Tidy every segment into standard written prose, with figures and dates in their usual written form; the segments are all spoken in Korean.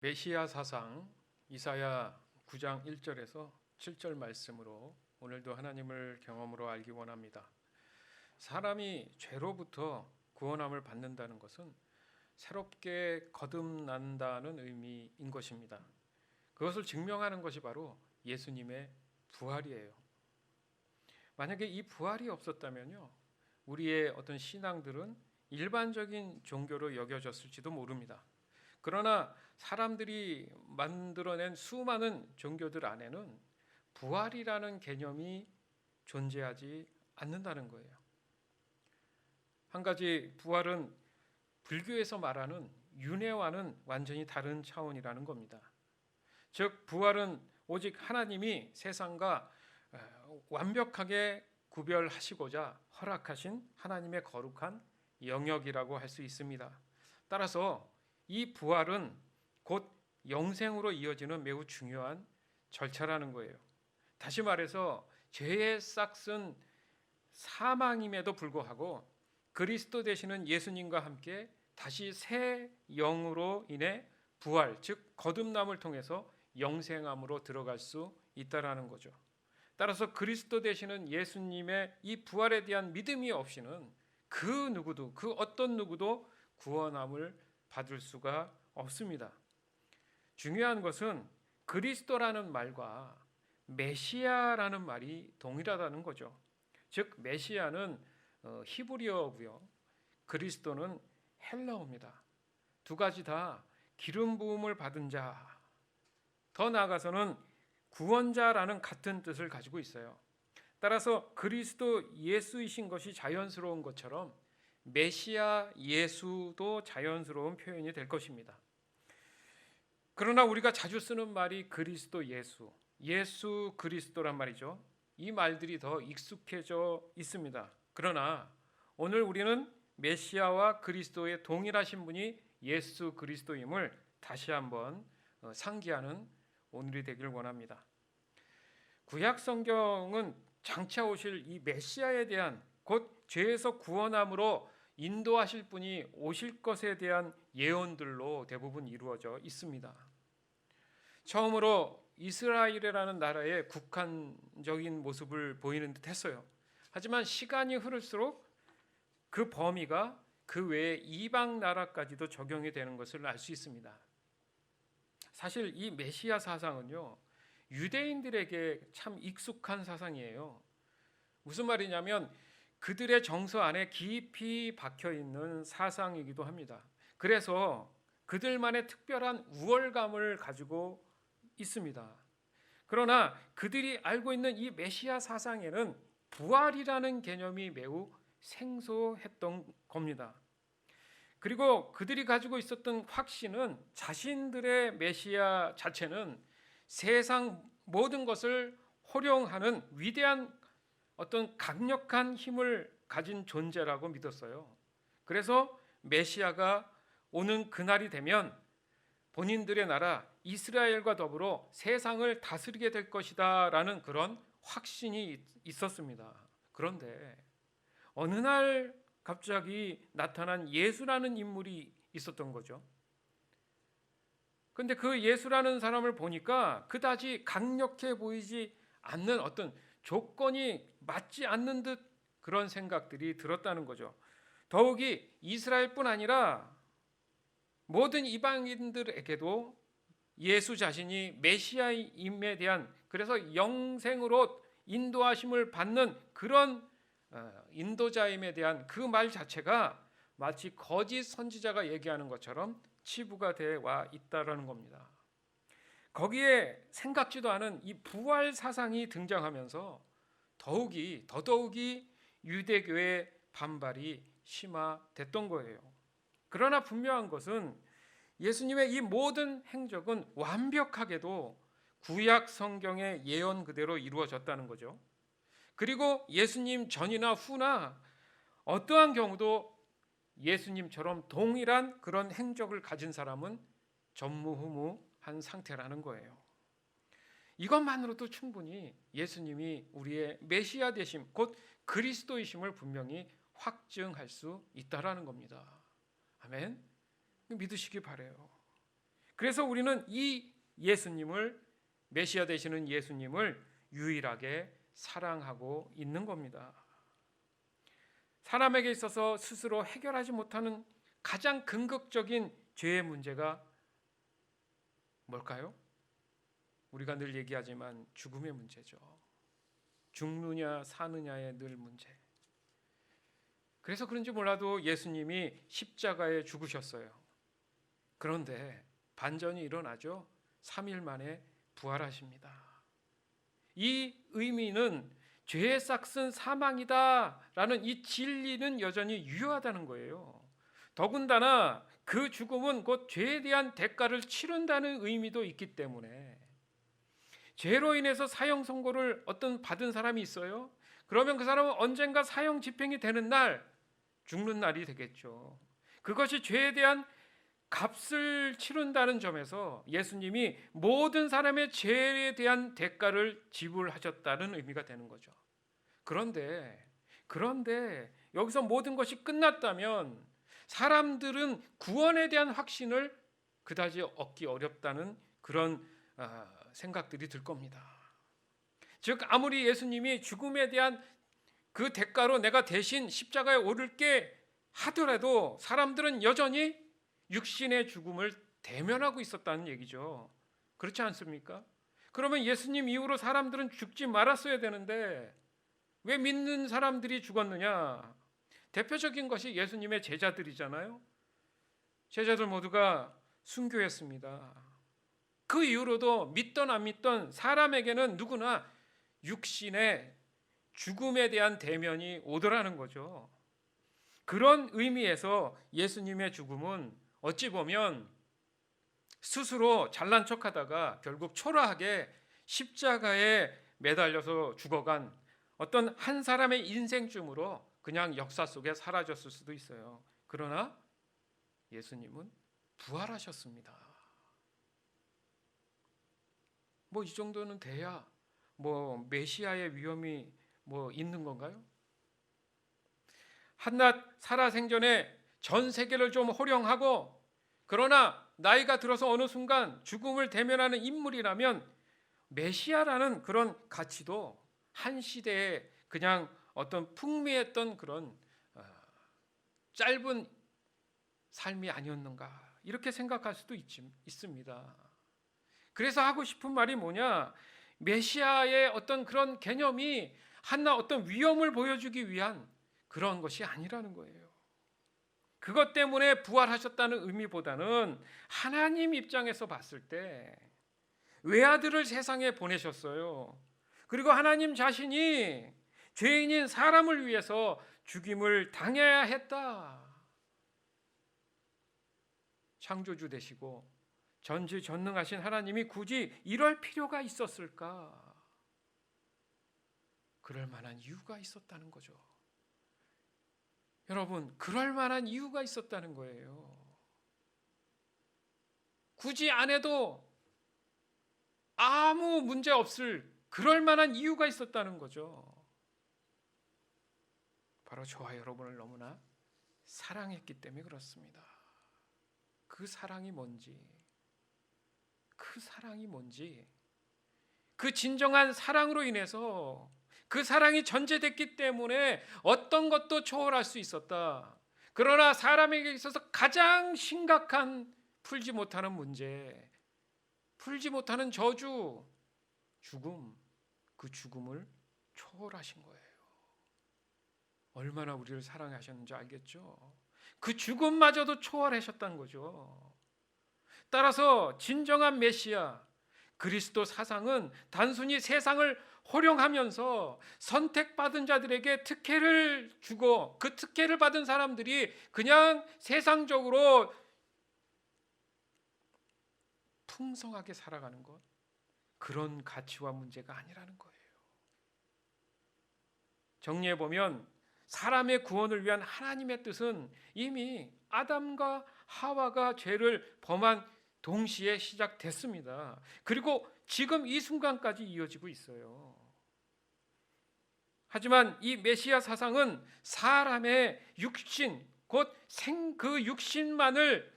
메시아 사상 이사야 9장 1절에서 7절 말씀으로 오늘도 하나님을 경험으로 알기 원합니다. 사람이 죄로부터 구원함을 받는다는 것은 새롭게 거듭난다는 의미인 것입니다. 그것을 증명하는 것이 바로 예수님의 부활이에요. 만약에 이 부활이 없었다면요, 우리의 어떤 신앙들은 일반적인 종교로 여겨졌을지도 모릅니다. 그러나 사람들이 만들어낸 수많은 종교들 안에는 부활이라는 개념이 존재하지 않는다는 거예요. 한 가지, 부활은 불교에서 말하는 윤회와는 완전히 다른 차원이라는 겁니다. 즉, 부활은 오직 하나님이 세상과 완벽하게 구별하시고자 허락하신 하나님의 거룩한 영역이라고 할 수 있습니다. 따라서 이 부활은 곧 영생으로 이어지는 매우 중요한 절차라는 거예요. 다시 말해서 죄의 싹은 사망임에도 불구하고 그리스도 되시는 예수님과 함께 다시 새 영으로 인해 부활, 즉 거듭남을 통해서 영생함으로 들어갈 수 있다라는 거죠. 따라서 그리스도 되시는 예수님의 이 부활에 대한 믿음이 없이는 그 누구도, 그 어떤 누구도 구원함을 받을 수가 없습니다. 중요한 것은 그리스도라는 말과 메시아라는 말이 동일하다는 거죠. 즉 메시아는 히브리어고요, 그리스도는 헬라어입니다. 두 가지 다 기름 부음을 받은 자, 더 나아가서는 구원자라는 같은 뜻을 가지고 있어요. 따라서 그리스도 예수이신 것이 자연스러운 것처럼 메시아 예수도 자연스러운 표현이 될 것입니다. 그러나 우리가 자주 쓰는 말이 그리스도 예수, 예수 그리스도란 말이죠. 이 말들이 더 익숙해져 있습니다. 그러나 오늘 우리는 메시아와 그리스도의 동일하신 분이 예수 그리스도임을 다시 한번 상기하는 오늘이 되길 원합니다. 구약 성경은 장차 오실 이 메시아에 대한, 곧 죄에서 구원함으로 인도하실 분이 오실 것에 대한 예언들로 대부분 이루어져 있습니다. 처음으로 이스라엘이라는 나라의 국한적인 모습을 보이는 듯 했어요. 하지만 시간이 흐를수록 그 범위가 그 외에 이방 나라까지도 적용이 되는 것을 알 수 있습니다. 사실 이 메시아 사상은요, 유대인들에게 참 익숙한 사상이에요. 무슨 말이냐면 그들의 정서 안에 깊이 박혀 있는 사상이기도 합니다. 그래서 그들만의 특별한 우월감을 가지고 있습니다. 그러나 그들이 알고 있는 이 메시아 사상에는 부활이라는 개념이 매우 생소했던 겁니다. 그리고 그들이 가지고 있었던 확신은 자신들의 메시아 자체는 세상 모든 것을 호령하는 위대한 어떤 강력한 힘을 가진 존재라고 믿었어요. 그래서 메시아가 오는 그날이 되면 본인들의 나라 이스라엘과 더불어 세상을 다스리게 될 것이다 라는 그런 확신이 있었습니다. 그런데 어느 날 갑자기 나타난 예수라는 인물이 있었던 거죠. 그런데 그 예수라는 사람을 보니까 그다지 강력해 보이지 않는, 어떤 조건이 맞지 않는 듯 그런 생각들이 들었다는 거죠. 더욱이 이스라엘뿐 아니라 모든 이방인들에게도 예수 자신이 메시아임에 대한, 그래서 영생으로 인도하심을 받는 그런 인도자임에 대한 그 말 자체가 마치 거짓 선지자가 얘기하는 것처럼 치부가 돼 와 있다라는 겁니다. 거기에 생각지도 않은 이 부활 사상이 등장하면서 더더욱이 유대교의 반발이 심화됐던 거예요. 그러나 분명한 것은 예수님의 이 모든 행적은 완벽하게도 구약 성경의 예언 그대로 이루어졌다는 거죠. 그리고 예수님 전이나 후나 어떠한 경우도 예수님처럼 동일한 그런 행적을 가진 사람은 전무후무한 상태라는 거예요. 이것만으로도 충분히 예수님이 우리의 메시아 되심, 곧 그리스도이심을 분명히 확증할 수 있다라는 겁니다. 아멘. 믿으시기 바라요. 그래서 우리는 이 예수님을, 메시아 되시는 예수님을 유일하게 사랑하고 있는 겁니다. 사람에게 있어서 스스로 해결하지 못하는 가장 근극적인 죄의 문제가 뭘까요? 우리가 늘 얘기하지만 죽음의 문제죠. 죽느냐 사느냐의 늘 문제. 그래서 그런지 몰라도 예수님이 십자가에 죽으셨어요. 그런데 반전이 일어나죠. 3일 만에 부활하십니다. 이 의미는 죄의 싹은 사망이다라는 이 진리는 여전히 유효하다는 거예요. 더군다나 그 죽음은 곧 죄에 대한 대가를 치른다는 의미도 있기 때문에, 죄로 인해서 사형 선고를 어떤 받은 사람이 있어요. 그러면 그 사람은 언젠가 사형 집행이 되는 날, 죽는 날이 되겠죠. 그것이 죄에 대한 값을 치른다는 점에서 예수님이 모든 사람의 죄에 대한 대가를 지불하셨다는 의미가 되는 거죠. 그런데 여기서 모든 것이 끝났다면 사람들은 구원에 대한 확신을 그다지 얻기 어렵다는 그런 생각들이 들 겁니다. 즉 아무리 예수님이 죽음에 대한 그 대가로 내가 대신 십자가에 오를게 하더라도 사람들은 여전히 육신의 죽음을 대면하고 있었다는 얘기죠. 그렇지 않습니까? 그러면 예수님 이후로 사람들은 죽지 말았어야 되는데 왜 믿는 사람들이 죽었느냐? 대표적인 것이 예수님의 제자들이잖아요. 제자들 모두가 순교했습니다. 그 이후로도 믿던 안 믿던 사람에게는 누구나 육신의 죽음에 대한 대면이 오더라는 거죠. 그런 의미에서 예수님의 죽음은 어찌 보면 스스로 잘난 척하다가 결국 초라하게 십자가에 매달려서 죽어간 어떤 한 사람의 인생쯤으로 그냥 역사 속에 사라졌을 수도 있어요. 그러나 예수님은 부활하셨습니다. 뭐 이 정도는 돼야 뭐 메시아의 위험이 뭐 있는 건가요? 한낱 살아생전에 전 세계를 좀 호령하고 그러나 나이가 들어서 어느 순간 죽음을 대면하는 인물이라면 메시아라는 그런 가치도 한 시대에 그냥 어떤 풍미했던 그런 짧은 삶이 아니었는가 이렇게 생각할 수도 있습니다. 그래서 하고 싶은 말이 뭐냐, 메시아의 어떤 그런 개념이 한낱 어떤 위험을 보여주기 위한 그런 것이 아니라는 거예요. 그것 때문에 부활하셨다는 의미보다는 하나님 입장에서 봤을 때 외아들을 세상에 보내셨어요. 그리고 하나님 자신이 죄인인 사람을 위해서 죽임을 당해야 했다. 창조주 되시고 전지전능하신 하나님이 굳이 이럴 필요가 있었을까? 그럴 만한 이유가 있었다는 거죠. 여러분, 그럴 만한 이유가 있었다는 거예요. 굳이 안 해도 아무 문제 없을 그럴 만한 이유가 있었다는 거죠. 바로 저와 여러분을 너무나 사랑했기 때문에 그렇습니다. 그 사랑이 뭔지, 그 진정한 사랑으로 인해서 그 사랑이 전제됐기 때문에 어떤 것도 초월할 수 있었다. 그러나 사람에게 있어서 가장 심각한 풀지 못하는 문제, 풀지 못하는 저주, 죽음, 그 죽음을 초월하신 거예요. 얼마나 우리를 사랑하셨는지 알겠죠? 그 죽음마저도 초월하셨다는 거죠. 따라서 진정한 메시아 그리스도 사상은 단순히 세상을 호령하면서 선택받은 자들에게 특혜를 주고 그 특혜를 받은 사람들이 그냥 세상적으로 풍성하게 살아가는 것, 그런 가치와 문제가 아니라는 거예요. 정리해보면 사람의 구원을 위한 하나님의 뜻은 이미 아담과 하와가 죄를 범한 동시에 시작됐습니다. 그리고 지금 이 순간까지 이어지고 있어요. 하지만 이 메시아 사상은 사람의 육신, 곧 그 육신만을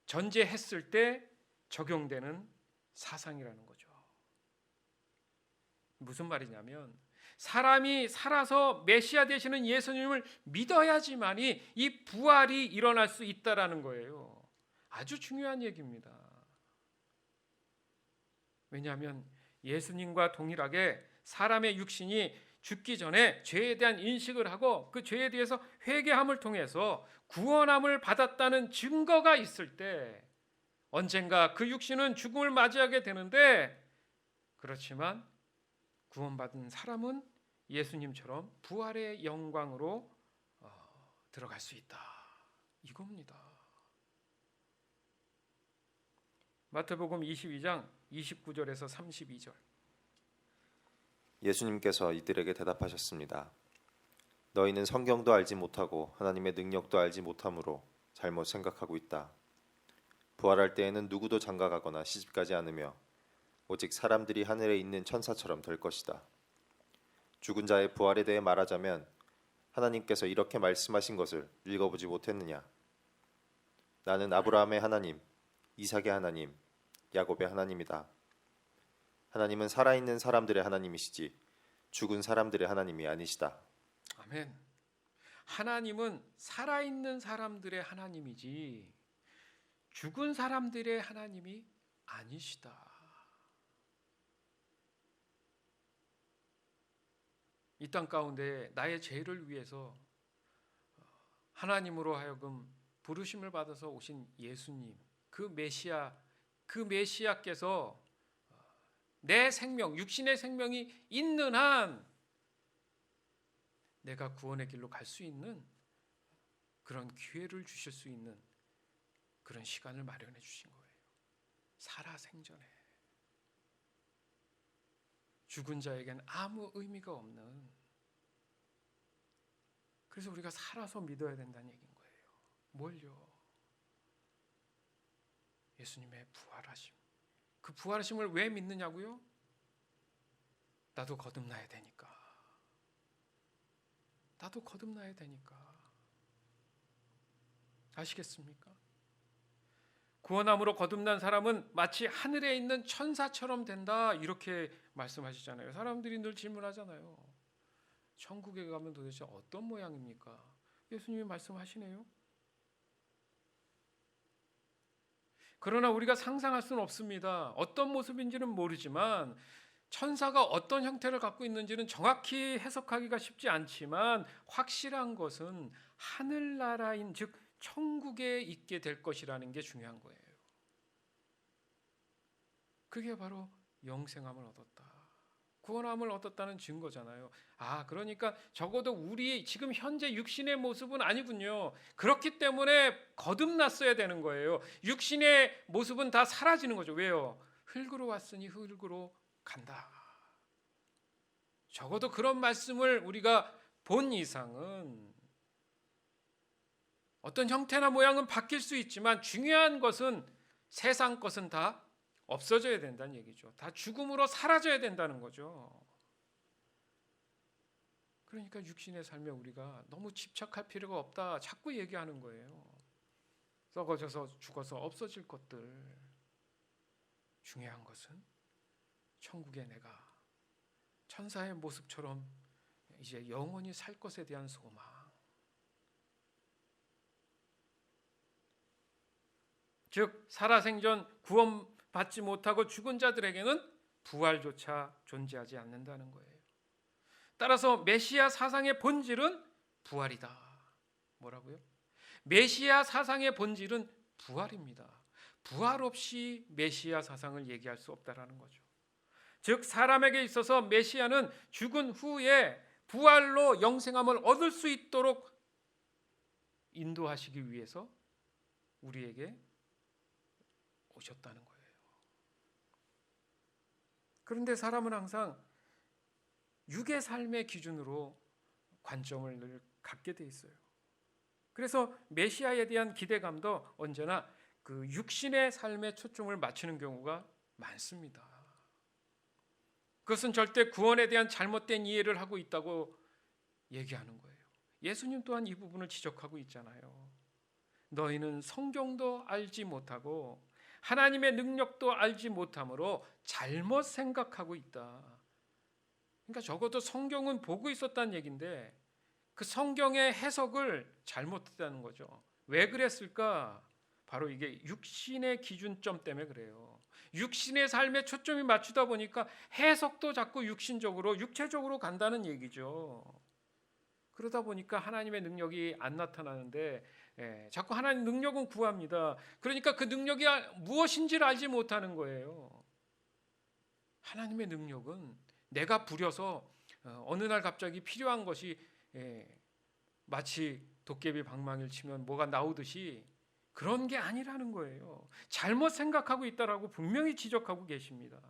전제했을 때 적용되는 사상이라는 거죠. 무슨 말이냐면 사람이 살아서 메시아 되시는 예수님을 믿어야지만이 이 부활이 일어날 수 있다라는 거예요. 아주 중요한 얘기입니다. 왜냐하면 예수님과 동일하게 사람의 육신이 죽기 전에 죄에 대한 인식을 하고 그 죄에 대해서 회개함을 통해서 구원함을 받았다는 증거가 있을 때 언젠가 그 육신은 죽음을 맞이하게 되는데, 그렇지만 구원받은 사람은 예수님처럼 부활의 영광으로 들어갈 수 있다, 이겁니다. 마태복음 22장 29절에서 32절. 예수님께서 이들에게 대답하셨습니다. 너희는 성경도 알지 못하고 하나님의 능력도 알지 못함으로 잘못 생각하고 있다. 부활할 때에는 누구도 장가가거나 시집가지 않으며 오직 사람들이 하늘에 있는 천사처럼 될 것이다. 죽은 자의 부활에 대해 말하자면 하나님께서 이렇게 말씀하신 것을 읽어보지 못했느냐? 나는 아브라함의 하나님, 이삭의 하나님, 야곱의 하나님이다. 하나님은 살아있는 사람들의 하나님이시지 죽은 사람들의 하나님이 아니시다. 아멘. 하나님은 살아있는 사람들의 하나님이지 죽은 사람들의 하나님이 아니시다. 이 땅 가운데 나의 죄를 위해서 하나님으로 하여금 부르심을 받아서 오신 예수님, 그 메시아께서 내 생명, 육신의 생명이 있는 한 내가 구원의 길로 갈 수 있는 그런 기회를 주실 수 있는 그런 시간을 마련해 주신 거예요. 살아생전에. 죽은 자에겐 아무 의미가 없는, 그래서 우리가 살아서 믿어야 된다는 얘기인 거예요. 뭘요? 예수님의 부활하심. 그 부활하심을 왜 믿느냐고요? 나도 거듭나야 되니까. 나도 거듭나야 되니까. 아시겠습니까? 구원함으로 거듭난 사람은 마치 하늘에 있는 천사처럼 된다, 이렇게 말씀하시잖아요. 사람들이 늘 질문하잖아요. 천국에 가면 도대체 어떤 모양입니까? 예수님이 말씀하시네요. 그러나 우리가 상상할 수는 없습니다. 어떤 모습인지는 모르지만 천사가 어떤 형태를 갖고 있는지는 정확히 해석하기가 쉽지 않지만 확실한 것은 하늘나라인, 즉 천국에 있게 될 것이라는 게 중요한 거예요. 그게 바로 영생함을 얻었다, 구원함을 얻었다는 증거잖아요. 그러니까 적어도 우리 지금 현재 육신의 모습은 아니군요. 그렇기 때문에 거듭났어야 되는 거예요. 육신의 모습은 다 사라지는 거죠. 왜요? 흙으로 왔으니 흙으로 간다. 적어도 그런 말씀을 우리가 본 이상은 어떤 형태나 모양은 바뀔 수 있지만 중요한 것은 세상 것은 다 없어져야 된다는 얘기죠. 다 죽음으로 사라져야 된다는 거죠. 그러니까 육신의 삶에 우리가 너무 집착할 필요가 없다, 자꾸 얘기하는 거예요. 썩어져서 죽어서 없어질 것들. 중요한 것은 천국에 내가 천사의 모습처럼 이제 영원히 살 것에 대한 소망. 즉 살아생전 구원받지 못하고 죽은 자들에게는 부활조차 존재하지 않는다는 거예요. 따라서 메시아 사상의 본질은 부활이다. 뭐라고요? 메시아 사상의 본질은 부활입니다. 부활 없이 메시아 사상을 얘기할 수 없다라는 거죠. 즉 사람에게 있어서 메시아는 죽은 후에 부활로 영생함을 얻을 수 있도록 인도하시기 위해서 우리에게 오셨다는 거예요. 그런데 사람은 항상 육의 삶의 기준으로 관점을 늘 갖게 돼 있어요. 그래서 메시아에 대한 기대감도 언제나 그 육신의 삶에 초점을 맞추는 경우가 많습니다. 그것은 절대 구원에 대한 잘못된 이해를 하고 있다고 얘기하는 거예요. 예수님 또한 이 부분을 지적하고 있잖아요. 너희는 성경도 알지 못하고 하나님의 능력도 알지 못함으로 잘못 생각하고 있다. 그러니까 적어도 성경은 보고 있었다는 얘기인데 그 성경의 해석을 잘못했다는 거죠. 왜 그랬을까? 바로 이게 육신의 기준점 때문에 그래요. 육신의 삶에 초점이 맞추다 보니까 해석도 자꾸 육신적으로, 육체적으로 간다는 얘기죠. 그러다 보니까 하나님의 능력이 안 나타나는데 자꾸 하나님 능력은 구합니다. 그러니까 그 능력이 무엇인지를 알지 못하는 거예요. 하나님의 능력은 내가 부려서 어느 날 갑자기 필요한 것이 마치 도깨비 방망이를 치면 뭐가 나오듯이 그런 게 아니라는 거예요. 잘못 생각하고 있다라고 분명히 지적하고 계십니다.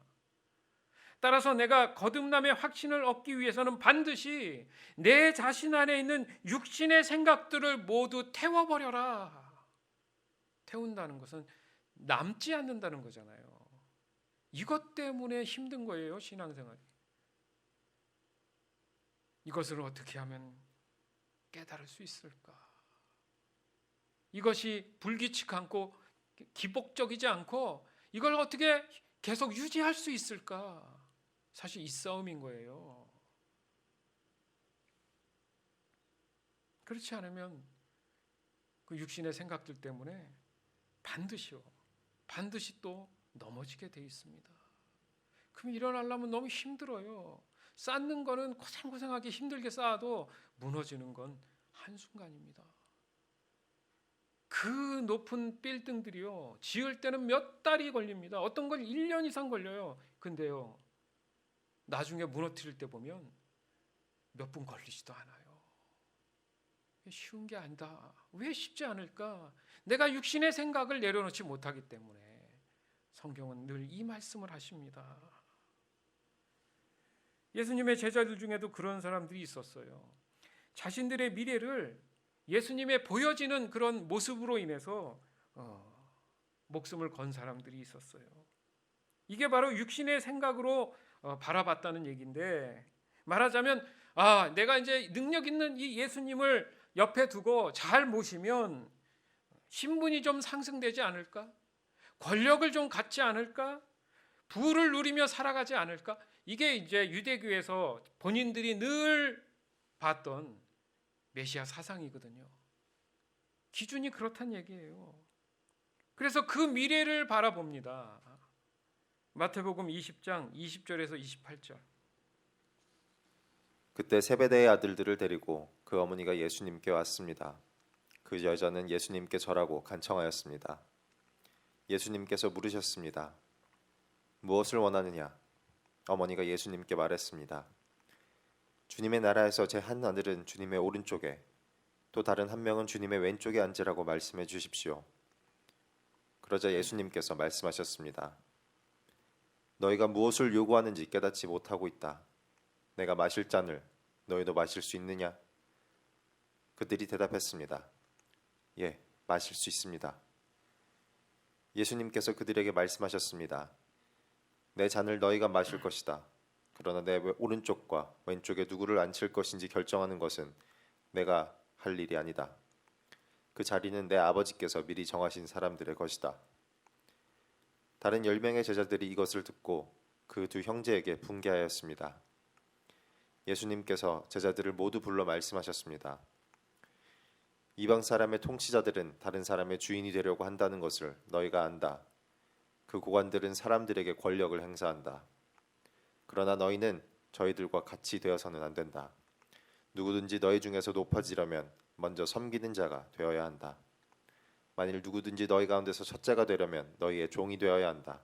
따라서 내가 거듭남의 확신을 얻기 위해서는 반드시 내 자신 안에 있는 육신의 생각들을 모두 태워버려라. 태운다는 것은 남지 않는다는 거잖아요. 이것 때문에 힘든 거예요, 신앙생활이. 이것을 어떻게 하면 깨달을 수 있을까? 이것이 불규칙 않고 기복적이지 않고 이걸 어떻게 계속 유지할 수 있을까? 사실 이 싸움인 거예요. 그렇지 않으면 그 육신의 생각들 때문에 반드시 또 넘어지게 돼 있습니다. 그럼 일어나려면 너무 힘들어요. 쌓는 거는 고생고생하게 힘들게 쌓아도 무너지는 건 한순간입니다. 그 높은 빌딩들이요, 지을 때는 몇 달이 걸립니다. 어떤 걸 1년 이상 걸려요. 근데요, 나중에 무너뜨릴 때 보면 몇 분 걸리지도 않아요. 쉬운 게 아니다. 왜 쉽지 않을까? 내가 육신의 생각을 내려놓지 못하기 때문에. 성경은 늘 이 말씀을 하십니다. 예수님의 제자들 중에도 그런 사람들이 있었어요. 자신들의 미래를 예수님의 보여지는 그런 모습으로 인해서 목숨을 건 사람들이 있었어요. 이게 바로 육신의 생각으로 바라봤다는 얘기인데, 말하자면 내가 이제 능력 있는 이 예수님을 옆에 두고 잘 모시면 신분이 좀 상승되지 않을까? 권력을 좀 갖지 않을까? 부를 누리며 살아가지 않을까? 이게 이제 유대교에서 본인들이 늘 봤던 메시아 사상이거든요. 기준이 그렇단 얘기예요. 그래서 그 미래를 바라봅니다. 마태복음 20장 20절에서 28절. 그때 세베대의 아들들을 데리고 그 어머니가 예수님께 왔습니다. 그 여자는 예수님께 절하고 간청하였습니다. 예수님께서 물으셨습니다. 무엇을 원하느냐? 어머니가 예수님께 말했습니다. 주님의 나라에서 제 한 아들은 주님의 오른쪽에, 또 다른 한 명은 주님의 왼쪽에 앉으라고 말씀해 주십시오. 그러자 예수님께서 말씀하셨습니다. 너희가 무엇을 요구하는지 깨닫지 못하고 있다. 내가 마실 잔을 너희도 마실 수 있느냐? 그들이 대답했습니다. 예, 마실 수 있습니다. 예수님께서 그들에게 말씀하셨습니다. 내 잔을 너희가 마실 것이다. 그러나 내 오른쪽과 왼쪽에 누구를 앉힐 것인지 결정하는 것은 내가 할 일이 아니다. 그 자리는 내 아버지께서 미리 정하신 사람들의 것이다. 다른 10명의 제자들이 이것을 듣고 그 두 형제에게 분개하였습니다. 예수님께서 제자들을 모두 불러 말씀하셨습니다. 이방 사람의 통치자들은 다른 사람의 주인이 되려고 한다는 것을 너희가 안다. 그 고관들은 사람들에게 권력을 행사한다. 그러나 너희는 저희들과 같이 되어서는 안 된다. 누구든지 너희 중에서 높아지려면 먼저 섬기는 자가 되어야 한다. 만일 누구든지 너희 가운데서 첫째가 되려면 너희의 종이 되어야 한다.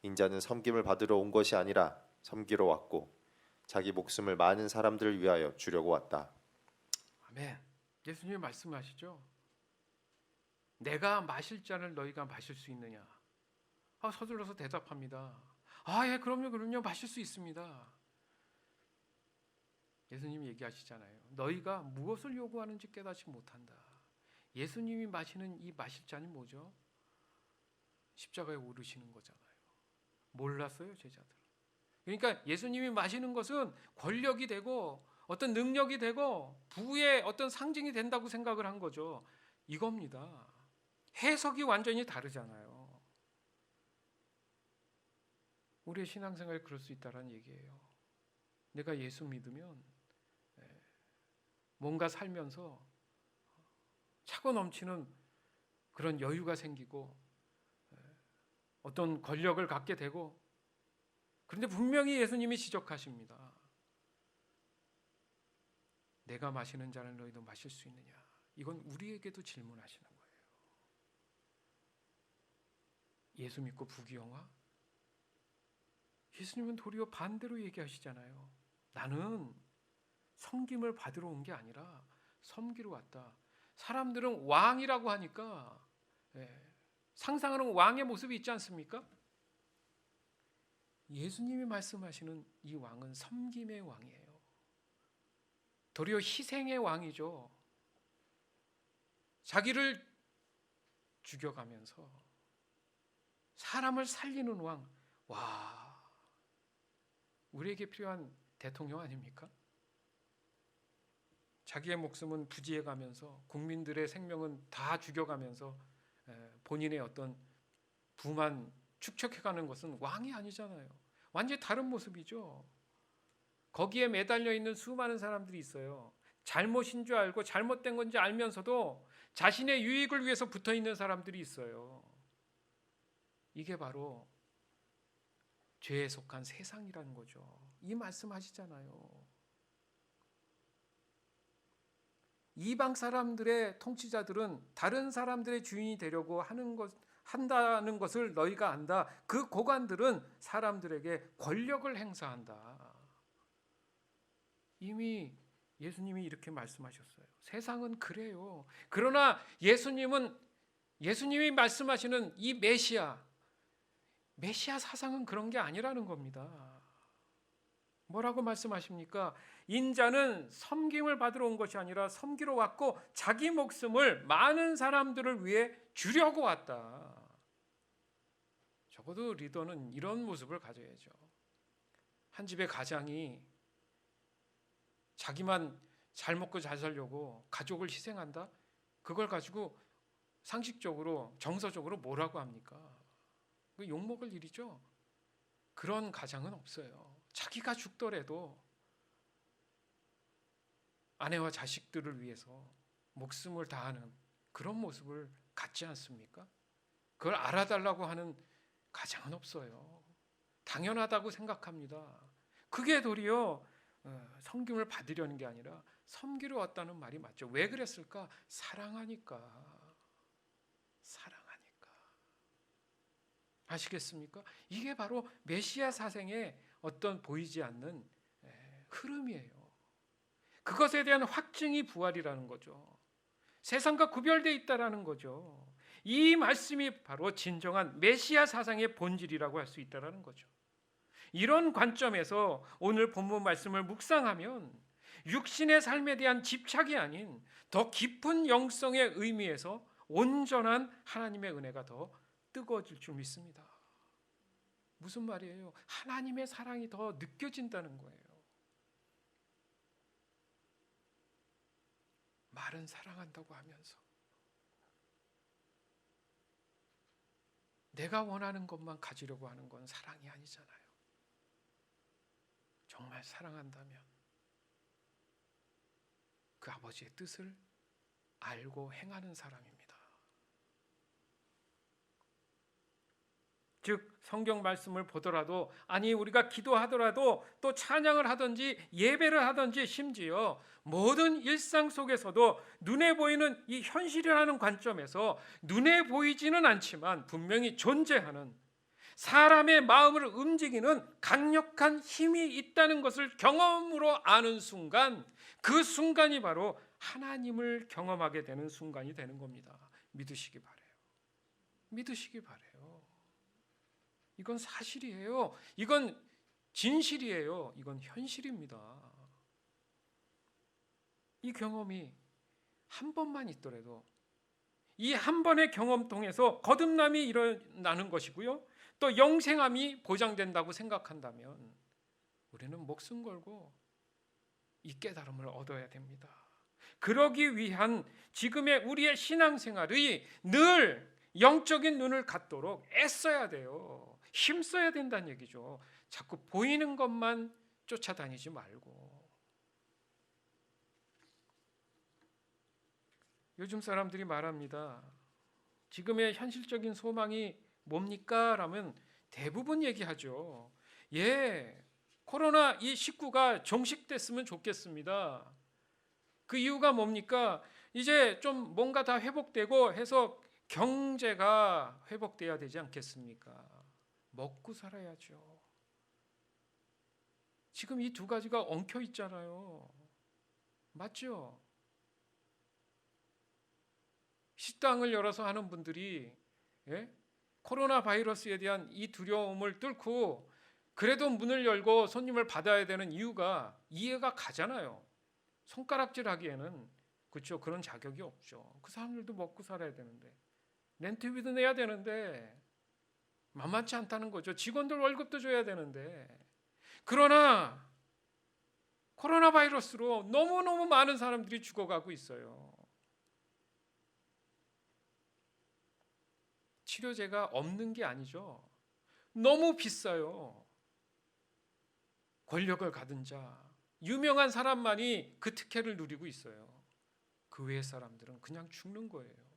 인자는 섬김을 받으러 온 것이 아니라 섬기러 왔고 자기 목숨을 많은 사람들을 위하여 주려고 왔다. 아멘. 예수님이 말씀하시죠. 내가 마실 잔을 너희가 마실 수 있느냐? 서둘러서 대답합니다. 예, 그럼요, 마실 수 있습니다. 예수님이 얘기하시잖아요. 너희가 무엇을 요구하는지 깨닫지 못한다. 예수님이 마시는 이 마실 잔이 뭐죠? 십자가에 오르시는 거잖아요. 몰랐어요, 제자들. 그러니까 예수님이 마시는 것은 권력이 되고 어떤 능력이 되고 부의 어떤 상징이 된다고 생각을 한 거죠. 이겁니다. 해석이 완전히 다르잖아요. 우리의 신앙생활이 그럴 수 있다는 얘기예요. 내가 예수 믿으면 뭔가 살면서 차고 넘치는 그런 여유가 생기고 어떤 권력을 갖게 되고, 그런데 분명히 예수님이 지적하십니다. 내가 마시는 잔을 너희도 마실 수 있느냐? 이건 우리에게도 질문하시는 거예요. 예수 믿고 부귀영화? 예수님은 도리어 반대로 얘기하시잖아요. 나는 섬김을 받으러 온 게 아니라 섬기러 왔다. 사람들은 왕이라고 하니까 상상하는 왕의 모습이 있지 않습니까? 예수님이 말씀하시는 이 왕은 섬김의 왕이에요. 도리어 희생의 왕이죠. 자기를 죽여가면서 사람을 살리는 왕. 와, 우리에게 필요한 대통령 아닙니까? 자기의 목숨은 부지해가면서 국민들의 생명은 다 죽여가면서 본인의 어떤 부만 축적해가는 것은 왕이 아니잖아요. 완전히 다른 모습이죠. 거기에 매달려 있는 수많은 사람들이 있어요. 잘못인 줄 알고 잘못된 건지 알면서도 자신의 유익을 위해서 붙어 있는 사람들이 있어요. 이게 바로 죄에 속한 세상이라는 거죠. 이 말씀하시잖아요. 이방 사람들의 통치자들은 다른 사람들의 주인이 되려고 한다는 것을 너희가 안다. 그 고관들은 사람들에게 권력을 행사한다. 이미 예수님이 이렇게 말씀하셨어요. 세상은 그래요. 그러나 예수님이 말씀하시는 이 메시아 사상은 그런 게 아니라는 겁니다. 뭐라고 말씀하십니까? 인자는 섬김을 받으러 온 것이 아니라 섬기러 왔고 자기 목숨을 많은 사람들을 위해 주려고 왔다. 적어도 리더는 이런 모습을 가져야죠. 한 집의 가장이 자기만 잘 먹고 잘 살려고 가족을 희생한다? 그걸 가지고 상식적으로 정서적으로 뭐라고 합니까? 욕먹을 일이죠. 그런 가장은 없어요. 자기가 죽더라도 아내와 자식들을 위해서 목숨을 다하는 그런 모습을 갖지 않습니까? 그걸 알아달라고 하는 가장은 없어요. 당연하다고 생각합니다. 그게 도리어 섬김을 받으려는 게 아니라 섬기러 왔다는 말이 맞죠. 왜 그랬을까? 사랑하니까. 아시겠습니까? 이게 바로 메시아 사생의 어떤 보이지 않는 흐름이에요. 그것에 대한 확증이 부활이라는 거죠. 세상과 구별되어 있다라는 거죠. 이 말씀이 바로 진정한 메시아 사상의 본질이라고 할 수 있다라는 거죠. 이런 관점에서 오늘 본문 말씀을 묵상하면 육신의 삶에 대한 집착이 아닌 더 깊은 영성의 의미에서 온전한 하나님의 은혜가 더 뜨거워질 줄 믿습니다. 무슨 말이에요? 하나님의 사랑이 더 느껴진다는 거예요. 말은 사랑한다고 하면서 내가 원하는 것만 가지려고 하는 건 사랑이 아니잖아요. 정말 사랑한다면 그 아버지의 뜻을 알고 행하는 사람입니다. 즉 성경 말씀을 보더라도, 아니 우리가 기도하더라도 또 찬양을 하든지 예배를 하든지 심지어 모든 일상 속에서도 눈에 보이는 이 현실이라는 관점에서 눈에 보이지는 않지만 분명히 존재하는 사람의 마음을 움직이는 강력한 힘이 있다는 것을 경험으로 아는 순간, 그 순간이 바로 하나님을 경험하게 되는 순간이 되는 겁니다. 믿으시기 바라요. 믿으시기 바라요. 이건 사실이에요. 이건 진실이에요. 이건 현실입니다. 이 경험이 한 번만 있더라도 이 한 번의 경험 통해서 거듭남이 일어나는 것이고요. 또 영생함이 보장된다고 생각한다면 우리는 목숨 걸고 이 깨달음을 얻어야 됩니다. 그러기 위한 지금의 우리의 신앙생활이 늘 영적인 눈을 갖도록 애써야 돼요. 힘써야 된다는 얘기죠. 자꾸 보이는 것만 쫓아다니지 말고. 요즘 사람들이 말합니다. 지금의 현실적인 소망이 뭡니까? 라면 대부분 얘기하죠. 코로나 이 19가 종식됐으면 좋겠습니다. 그 이유가 뭡니까? 이제 좀 뭔가 다 회복되고 해서 경제가 회복돼야 되지 않겠습니까? 먹고 살아야죠. 지금 이 두 가지가 엉켜 있잖아요. 맞죠? 식당을 열어서 하는 분들이 코로나 바이러스에 대한 이 두려움을 뚫고 그래도 문을 열고 손님을 받아야 되는 이유가 이해가 가잖아요. 손가락질하기에는 그렇죠. 그런 자격이 없죠. 그 사람들도 먹고 살아야 되는데 렌트비도 내야 되는데 만만치 않다는 거죠. 직원들 월급도 줘야 되는데 그러나 코로나 바이러스로 너무너무 많은 사람들이 죽어가고 있어요. 치료제가 없는 게 아니죠. 너무 비싸요. 권력을 가진 자, 유명한 사람만이 그 특혜를 누리고 있어요. 그 외의 사람들은 그냥 죽는 거예요.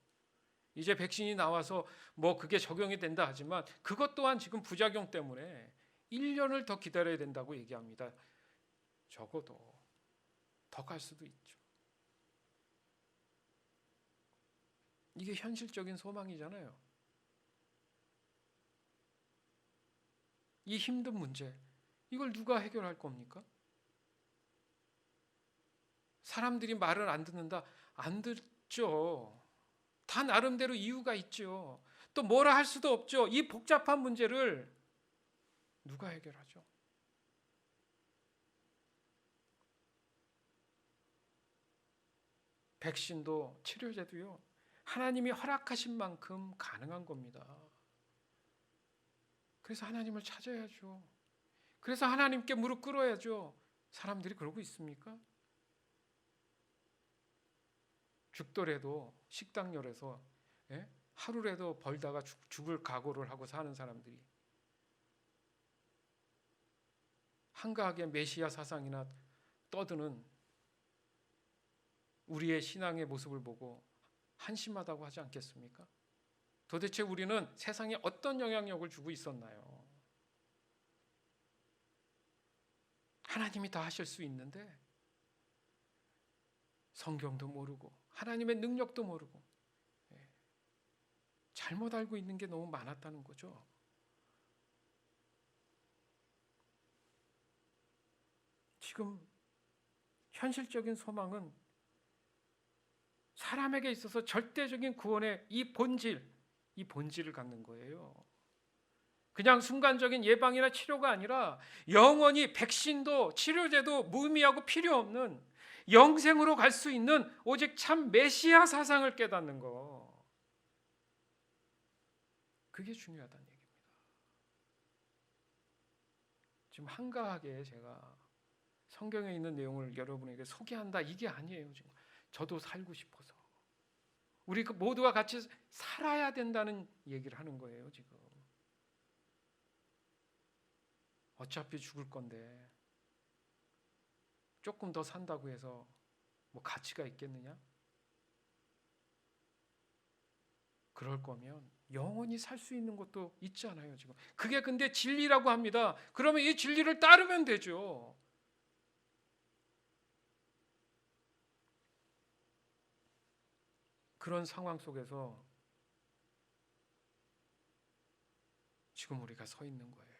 이제 백신이 나와서 뭐 그게 적용이 된다 하지만 그것 또한 지금 부작용 때문에 1년을 더 기다려야 된다고 얘기합니다. 적어도 더 갈 수도 있죠. 이게 현실적인 소망이잖아요. 이 힘든 문제, 이걸 누가 해결할 겁니까? 사람들이 말을 안 듣는다? 안 듣죠. 다 나름대로 이유가 있죠. 또 뭐라 할 수도 없죠. 이 복잡한 문제를 누가 해결하죠? 백신도 치료제도요. 하나님이 허락하신 만큼 가능한 겁니다. 그래서 하나님을 찾아야죠. 그래서 하나님께 무릎 꿇어야죠. 사람들이 그러고 있습니까? 죽더라도 식당열에서 하루라도 벌다가 죽을 각오를 하고 사는 사람들이 한가하게 메시아 사상이나 떠드는 우리의 신앙의 모습을 보고 한심하다고 하지 않겠습니까? 도대체 우리는 세상에 어떤 영향력을 주고 있었나요? 하나님이 다 하실 수 있는데 성경도 모르고 하나님의 능력도 모르고 잘못 알고 있는 게 너무 많았다는 거죠. 지금 현실적인 소망은 사람에게 있어서 절대적인 구원의 이 본질을 갖는 거예요. 그냥 순간적인 예방이나 치료가 아니라 영원히 백신도 치료제도 무의미하고 필요 없는 영생으로 갈 수 있는 오직 참 메시아 사상을 깨닫는 거. 그게 중요하다는 얘기입니다. 지금 한가하게 제가 성경에 있는 내용을 여러분에게 소개한다 이게 아니에요. 지금 저도 살고 싶어서 우리 모두가 같이 살아야 된다는 얘기를 하는 거예요. 지금 어차피 죽을 건데 조금 더 산다고 해서 뭐 가치가 있겠느냐? 그럴 거면 영원히 살 수 있는 것도 있잖아요. 지금 그게 근데 진리라고 합니다. 그러면 이 진리를 따르면 되죠. 그런 상황 속에서 지금 우리가 서 있는 거예요.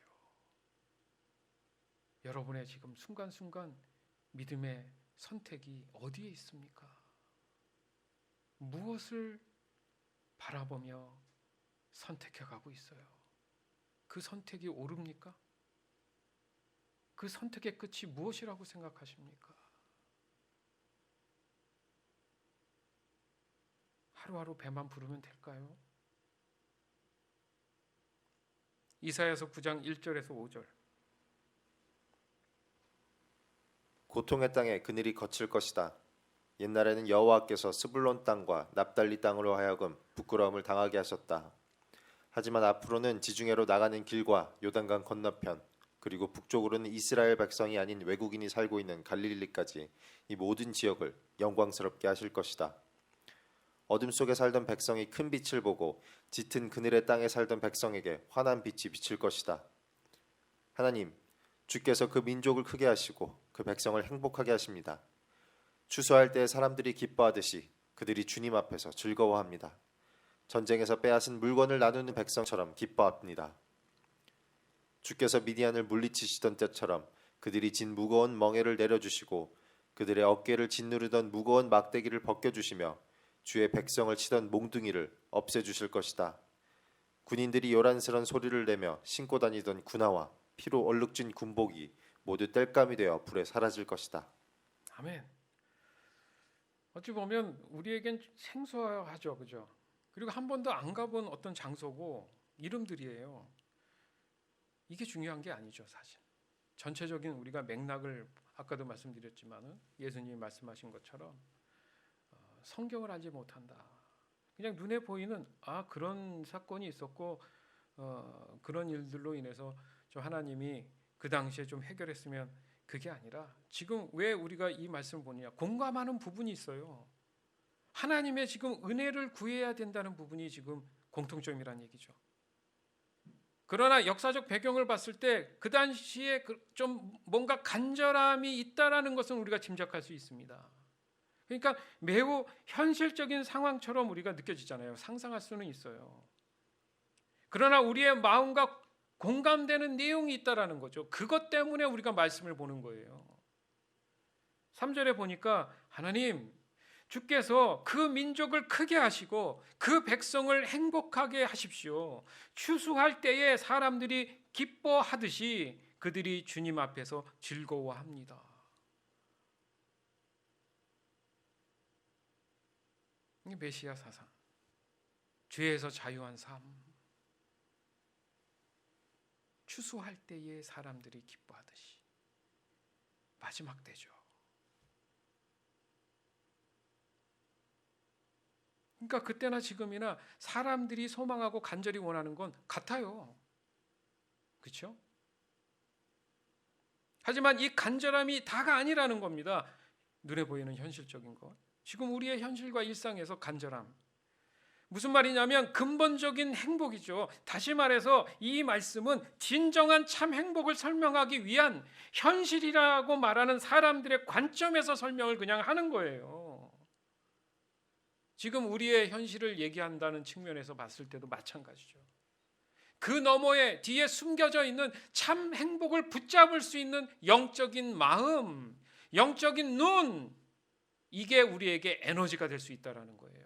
여러분의 지금 순간순간 믿음의 선택이 어디에 있습니까? 무엇을 바라보며 선택해 가고 있어요? 그 선택이 옳습니까? 그 선택의 끝이 무엇이라고 생각하십니까? 하루하루 배만 부르면 될까요? 이사야서 9장 1절에서 5절. 고통의 땅에 그늘이 거칠 것이다. 옛날에는 여호와께서 스불론 땅과 납달리 땅으로 하여금 부끄러움을 당하게 하셨다. 하지만 앞으로는 지중해로 나가는 길과 요단강 건너편 그리고 북쪽으로는 이스라엘 백성이 아닌 외국인이 살고 있는 갈릴리까지 이 모든 지역을 영광스럽게 하실 것이다. 어둠 속에 살던 백성이 큰 빛을 보고 짙은 그늘의 땅에 살던 백성에게 환한 빛이 비칠 것이다. 하나님, 주께서 그 민족을 크게 하시고 그 백성을 행복하게 하십니다. 추수할 때 사람들이 기뻐하듯이 그들이 주님 앞에서 즐거워합니다. 전쟁에서 빼앗은 물건을 나누는 백성처럼 기뻐합니다. 주께서 미디안을 물리치시던 때처럼 그들이 진 무거운 멍에를 내려주시고 그들의 어깨를 짓누르던 무거운 막대기를 벗겨주시며 주의 백성을 치던 몽둥이를 없애주실 것이다. 군인들이 요란스런 소리를 내며 신고 다니던 군화와 피로 얼룩진 군복이 모두 땔감이 되어 불에 사라질 것이다. 아멘. 어찌 보면 우리에겐 생소하죠, 그죠? 그리고 한 번도 안 가본 어떤 장소고 이름들이에요. 이게 중요한 게 아니죠, 사실. 전체적인 우리가 맥락을 아까도 말씀드렸지만은 예수님이 말씀하신 것처럼 성경을 알지 못한다. 그냥 눈에 보이는 그런 사건이 있었고 그런 일들로 인해서 좀 하나님이 그 당시에 좀 해결했으면 그게 아니라 지금 왜 우리가 이 말씀을 보느냐? 공감하는 부분이 있어요. 하나님의 지금 은혜를 구해야 된다는 부분이 지금 공통점이라는 얘기죠. 그러나 역사적 배경을 봤을 때 그 당시에 좀 뭔가 간절함이 있다라는 것은 우리가 짐작할 수 있습니다. 그러니까 매우 현실적인 상황처럼 우리가 느껴지잖아요. 상상할 수는 있어요. 그러나 우리의 마음과 공감되는 내용이 있다라는 거죠. 그것 때문에 우리가 말씀을 보는 거예요. 3절에 보니까 하나님 주께서 그 민족을 크게 하시고 그 백성을 행복하게 하십시오. 추수할 때에 사람들이 기뻐하듯이 그들이 주님 앞에서 즐거워합니다. 이 메시아 사상, 죄에서 자유한 삶, 추수할 때에 사람들이 기뻐하듯이 마지막 때죠. 그러니까 그때나 지금이나 사람들이 소망하고 간절히 원하는 건 같아요. 그렇죠? 하지만 이 간절함이 다가 아니라는 겁니다. 눈에 보이는 현실적인 것. 지금 우리의 현실과 일상에서 간절함. 무슨 말이냐면 근본적인 행복이죠. 다시 말해서 이 말씀은 진정한 참 행복을 설명하기 위한 현실이라고 말하는 사람들의 관점에서 설명을 그냥 하는 거예요. 지금 우리의 현실을 얘기한다는 측면에서 봤을 때도 마찬가지죠. 그 너머에 뒤에 숨겨져 있는 참 행복을 붙잡을 수 있는 영적인 마음, 영적인 눈, 이게 우리에게 에너지가 될 수 있다는 거예요.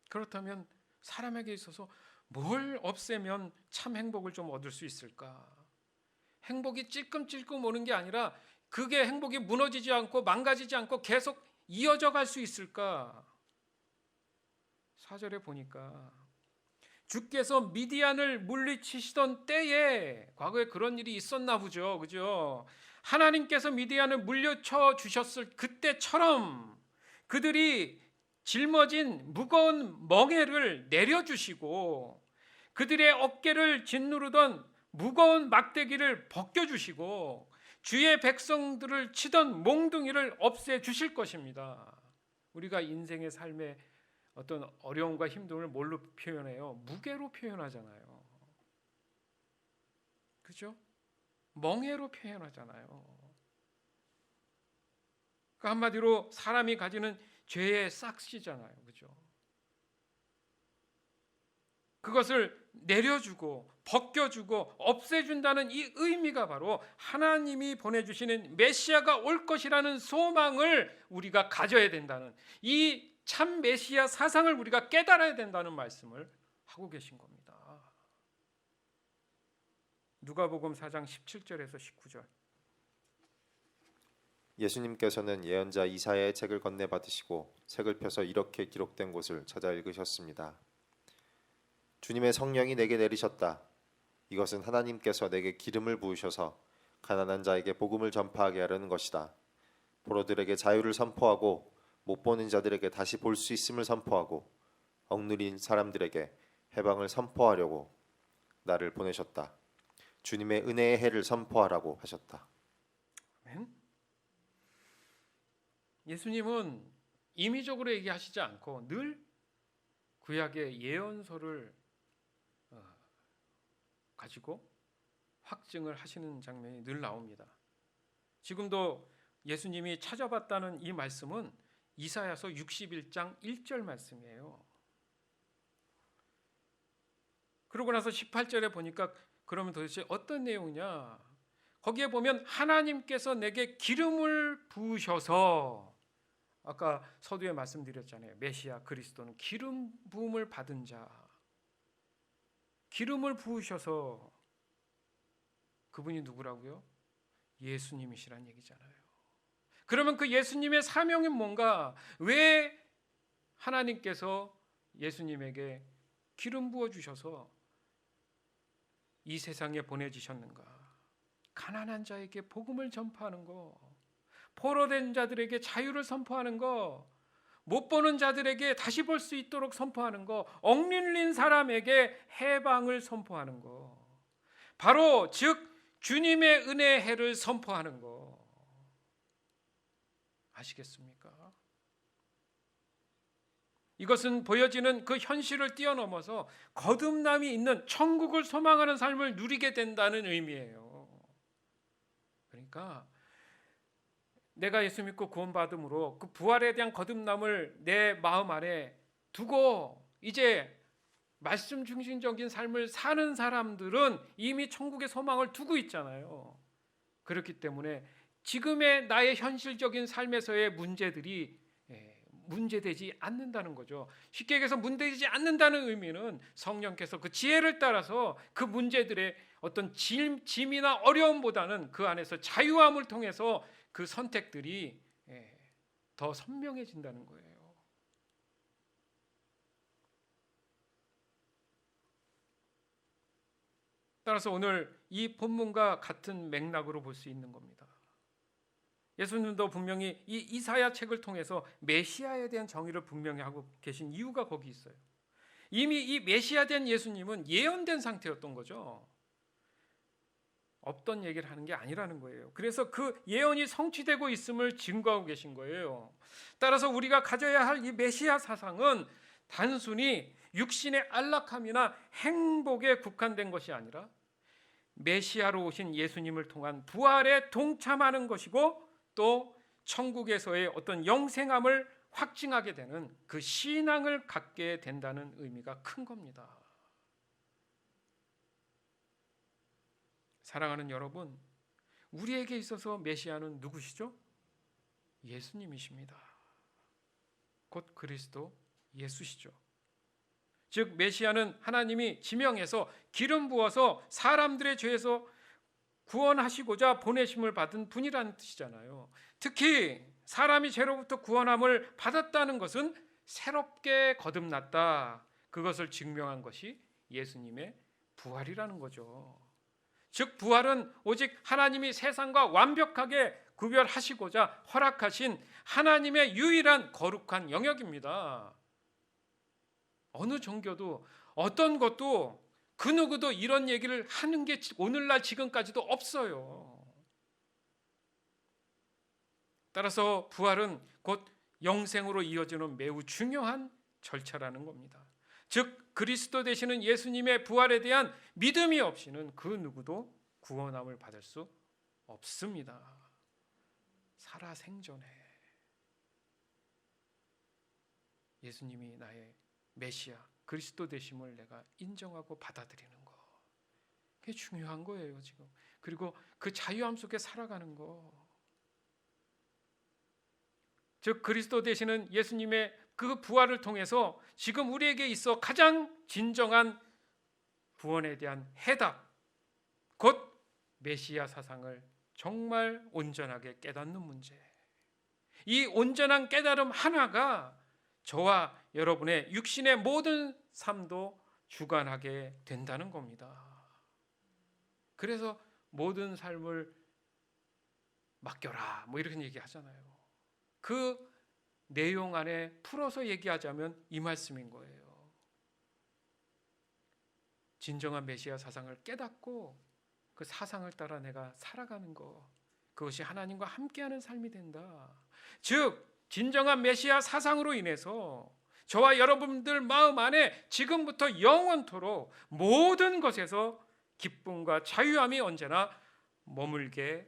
그렇다면 사람에게 있어서 뭘 없애면 참 행복을 좀 얻을 수 있을까? 행복이 찔끔찔끔 오는 게 아니라 그게 행복이 무너지지 않고 망가지지 않고 계속 이어져 갈 수 있을까? 4절에 보니까 주께서 미디안을 물리치시던 때에 과거에 그런 일이 있었나 보죠. 그죠? 하나님께서 미디안을 물려쳐 주셨을 그때처럼 그들이 짊어진 무거운 멍에를 내려주시고 그들의 어깨를 짓누르던 무거운 막대기를 벗겨주시고 주의 백성들을 치던 몽둥이를 없애주실 것입니다. 우리가 인생의 삶의 어떤 어려움과 힘듦을 뭘로 표현해요? 무게로 표현하잖아요. 그죠? 멍에로 표현하잖아요. 그러니까 한마디로 사람이 가지는 죄의 싹시잖아요. 그죠? 그것을 내려주고 벗겨주고 없애준다는 이 의미가 바로 하나님이 보내주시는 메시아가 올 것이라는 소망을 우리가 가져야 된다는, 이 참 메시아 사상을 우리가 깨달아야 된다는 말씀을 하고 계신 겁니다. 누가복음 4장 17절에서 19절. 예수님께서는 예언자 이사야의 책을 건네받으시고 책을 펴서 이렇게 기록된 곳을 찾아 읽으셨습니다. 주님의 성령이 내게 내리셨다. 이것은 하나님께서 내게 기름을 부으셔서 가난한 자에게 복음을 전파하게 하려는 것이다. 포로들에게 자유를 선포하고 못 보는 자들에게 다시 볼 수 있음을 선포하고 억누린 사람들에게 해방을 선포하려고 나를 보내셨다. 주님의 은혜의 해를 선포하라고 하셨다. 아멘. 예수님은 임의적으로 얘기하시지 않고 늘 구약의 예언서를 가지고 확증을 하시는 장면이 늘 나옵니다. 지금도 예수님이 찾아봤다는 이 말씀은 이사야서 61장 1절 말씀이에요. 그러고 나서 18절에 보니까 그러면 도대체 어떤 내용이냐? 거기에 보면 하나님께서 내게 기름을 부으셔서, 아까 서두에 말씀드렸잖아요. 메시아 그리스도는 기름 부음을 받은 자, 기름을 부으셔서, 그분이 누구라고요? 예수님이시란 얘기잖아요. 그러면 그 예수님의 사명이 뭔가? 왜 하나님께서 예수님에게 기름 부어 주셔서 이 세상에 보내주셨는가? 가난한 자에게 복음을 전파하는 거, 포로된 자들에게 자유를 선포하는 거, 못 보는 자들에게 다시 볼 수 있도록 선포하는 거, 억눌린 사람에게 해방을 선포하는 거, 바로 즉 주님의 은혜의 해를 선포하는 거. 아시겠습니까? 이것은 보여지는 그 현실을 뛰어넘어서 거듭남이 있는 천국을 소망하는 삶을 누리게 된다는 의미예요. 그러니까 내가 예수 믿고 구원받음으로 그 부활에 대한 거듭남을 내 마음 안에 두고 이제 말씀 중심적인 삶을 사는 사람들은 이미 천국의 소망을 두고 있잖아요. 그렇기 때문에 지금의 나의 현실적인 삶에서의 문제들이 문제되지 않는다는 거죠. 쉽게 얘기해서 문제되지 않는다는 의미는 성령께서 그 지혜를 따라서 그 문제들의 어떤 짐이나 어려움보다는 그 안에서 자유함을 통해서 그 선택들이 더 선명해진다는 거예요. 따라서 오늘 이 본문과 같은 맥락으로 볼 수 있는 겁니다. 예수님도 분명히 이 이사야 책을 통해서 메시아에 대한 정의를 분명히 하고 계신 이유가 거기 있어요. 이미 이 메시아 된 예수님은 예언된 상태였던 거죠. 없던 얘기를 하는 게 아니라는 거예요. 그래서 그 예언이 성취되고 있음을 증거하고 계신 거예요. 따라서 우리가 가져야 할 이 메시아 사상은 단순히 육신의 안락함이나 행복에 국한된 것이 아니라 메시아로 오신 예수님을 통한 부활에 동참하는 것이고 또 천국에서의 어떤 영생함을 확증하게 되는 그 신앙을 갖게 된다는 의미가 큰 겁니다. 사랑하는 여러분, 우리에게 있어서 메시아는 누구시죠? 예수님이십니다. 곧 그리스도 예수시죠. 즉 메시아는 하나님이 지명해서 기름 부어서 사람들의 죄에서 구원하시고자 보내심을 받은 분이라는 뜻이잖아요. 특히 사람이 죄로부터 구원함을 받았다는 것은 새롭게 거듭났다. 그것을 증명한 것이 예수님의 부활이라는 거죠. 즉 부활은 오직 하나님이 세상과 완벽하게 구별하시고자 허락하신 하나님의 유일한 거룩한 영역입니다. 어느 종교도 어떤 것도 그 누구도 이런 얘기를 하는 게 오늘날 지금까지도 없어요. 따라서 부활은 곧 영생으로 이어지는 매우 중요한 절차라는 겁니다. 즉 그리스도 되시는 예수님의 부활에 대한 믿음이 없이는 그 누구도 구원함을 받을 수 없습니다. 살아생전에 예수님이 나의 메시아 그리스도 되심을 내가 인정하고 받아들이는 거, 그게 중요한 거예요 지금. 그리고 그 자유함 속에 살아가는 거, 즉 그리스도 되시는 예수님의 그 부활을 통해서 지금 우리에게 있어 가장 진정한 구원에 대한 해답, 곧 메시아 사상을 정말 온전하게 깨닫는 문제. 이 온전한 깨달음 하나가 저와 여러분의 육신의 모든 삶도 주관하게 된다는 겁니다. 그래서 모든 삶을 맡겨라 뭐 이렇게 얘기하잖아요. 그 내용 안에 풀어서 얘기하자면 이 말씀인 거예요. 진정한 메시아 사상을 깨닫고 그 사상을 따라 내가 살아가는 것, 그것이 하나님과 함께하는 삶이 된다. 즉 진정한 메시아 사상으로 인해서 저와 여러분들 마음 안에 지금부터 영원토록 모든 것에서 기쁨과 자유함이 언제나 머물게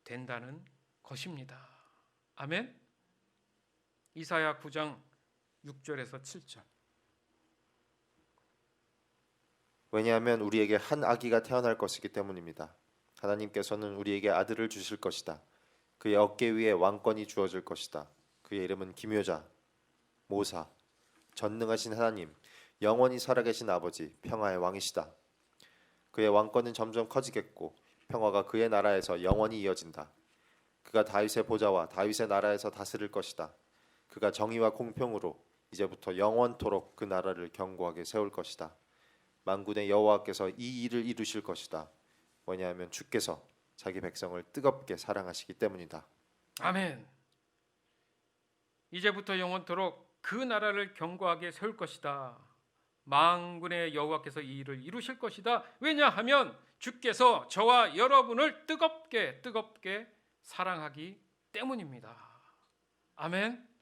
된다는 것입니다. 아멘. 이사야 9장 6절에서 7절. 왜냐하면 우리에게 한 아기가 태어날 것이기 때문입니다. 하나님께서는 우리에게 아들을 주실 것이다. 그의 어깨 위에 왕권이 주어질 것이다. 그의 이름은 기묘자, 모사, 전능하신 하나님, 영원히 살아계신 아버지, 평화의 왕이시다. 그의 왕권은 점점 커지겠고 평화가 그의 나라에서 영원히 이어진다. 그가 다윗의 보좌와 다윗의 나라에서 다스릴 것이다. 그가 정의와 공평으로 이제부터 영원토록 그 나라를 견고하게 세울 것이다. 만군의 여호와께서 이 일을 이루실 것이다. 왜냐하면 주께서 자기 백성을 뜨겁게 사랑하시기 때문이다. 아멘. 이제부터 영원토록 그 나라를 견고하게 세울 것이다. 만군의 여호와께서 이 일을 이루실 것이다. 왜냐하면 주께서 저와 여러분을 뜨겁게 사랑하기 때문입니다. 아멘.